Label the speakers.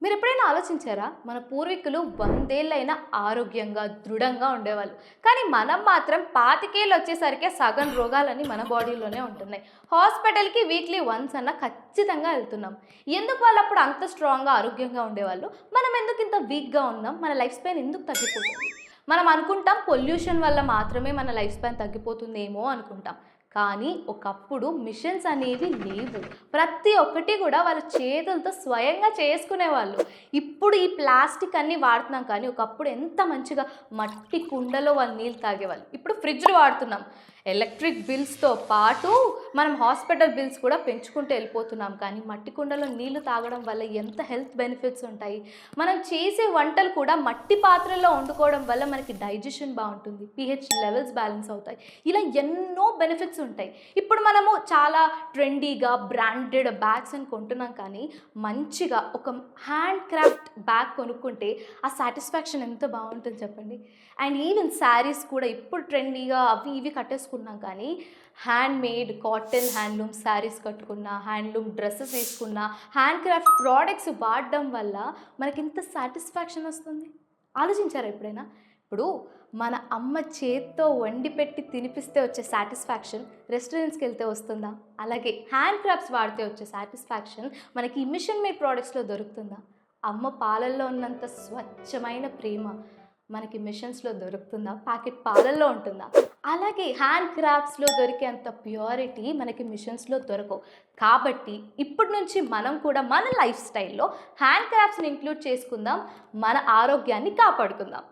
Speaker 1: మీరు ఎప్పుడైనా ఆలోచించారా? మన పూర్వీకులు 100 ఏళ్లైనా ఆరోగ్యంగా, దృఢంగా ఉండేవాళ్ళు. కానీ మనం మాత్రం 25 ఏళ్ళు వచ్చేసరికే సగం రోగాలన్నీ మన బాడీలోనే ఉంటున్నాయి. హాస్పిటల్‌కి వీక్లీ వన్స్ అన్నా ఖచ్చితంగా ఎళ్తున్నాం. ఎందుకు వాళ్ళప్పుడు అంత స్ట్రాంగ్‌గా, ఆరోగ్యంగా ఉండేవాళ్ళు? మనం ఎందుకు ఇంత వీక్‌గా ఉన్నాం? మన లైఫ్ స్పాన్ ఎందుకు తగ్గిపోతుంది? మనం అనుకుంటాం పొల్యూషన్ వల్ల మాత్రమే మన లైఫ్ స్పాన్ తగ్గిపోతుందేమో అనుకుంటాం. కానీ ఒకప్పుడు మిషన్స్ అనేవి లేవు. ప్రతి ఒక్కటి కూడా వాళ్ళ చేతులతో స్వయంగా చేసుకునేవాళ్ళు. ఇప్పుడు ఈ ప్లాస్టిక్ అన్నీ వాడుతున్నాం కానీ ఒకప్పుడు ఎంత మంచిగా మట్టి కుండలో వాళ్ళు నీళ్ళు తాగేవాళ్ళు. ఇప్పుడు ఫ్రిడ్జ్‌లు వాడుతున్నాం. ఎలక్ట్రిక్ బిల్స్‌తో పాటు మనం హాస్పిటల్ బిల్స్ కూడా పెంచుకుంటూ వెళ్ళిపోతున్నాం. కానీ మట్టి కుండలో నీళ్లు తాగడం వల్ల ఎంత హెల్త్ బెనిఫిట్స్ ఉంటాయి. మనం చేసే వంటలు కూడా మట్టి పాత్రలో వండుకోవడం వల్ల మనకి డైజెషన్ బావుంటుంది. పీహెచ్ లెవెల్స్ బ్యాలెన్స్ అవుతాయి. ఇలా ఎన్నో బెనిఫిట్స్ ఉంటాయి. ఇప్పుడు మనము చాలా ట్రెండీగా బ్రాండెడ్ బ్యాగ్స్ అని కొంటున్నాం కానీ మంచిగా ఒక హ్యాండ్ క్రాఫ్ట్ బ్యాగ్ కొనుక్కుంటే ఆ సాటిస్ఫాక్షన్ ఎంత బావుంటుంది చెప్పండి. అండ్ ఈవెన్ శారీస్ కూడా ఇప్పుడు ట్రెండీగా అవి ఇవి కట్టేసుకున్నాం కానీ hand made cotton handloom saris కట్టుకున్నా, హ్యాండ్లూమ్ డ్రెస్సెస్ వేసుకున్నా, హ్యాండ్ క్రాఫ్ట్ ప్రోడక్ట్స్ వాడడం వల్ల మనకింత సాటిస్ఫాక్షన్ వస్తుంది. ఆలోచించారా ఎప్పుడైనా? ఇప్పుడు మన అమ్మ చేత్తో వండి పెట్టి తినిపిస్తే వచ్చే సాటిస్ఫాక్షన్ రెస్టారెంట్స్‌కి వెళ్తే వస్తుందా? అలాగే హ్యాండ్ క్రాఫ్ట్స్ వాడితే వచ్చే సాటిస్ఫాక్షన్ మనకి ఈ మిషన్ మేడ్ ప్రోడక్ట్స్‌లో దొరుకుతుందా? అమ్మ పాలల్లో ఉన్నంత స్వచ్ఛమైన ప్రేమ మనకి మిషన్స్‌లో దొరుకుతుందా? ప్యాకెట్ పాలల్లో ఉంటుందా? అలాగే హ్యాండ్ క్రాఫ్ట్స్‌లో దొరికేంత ప్యూరిటీ మనకి మిషన్స్‌లో దొరకవు. కాబట్టి ఇప్పటి నుంచి మనం కూడా మన లైఫ్ స్టైల్‌లో హ్యాండ్ క్రాఫ్ట్స్‌ని ఇంక్లూడ్ చేసుకుందాం. మన ఆరోగ్యాన్ని కాపాడుకుందాం.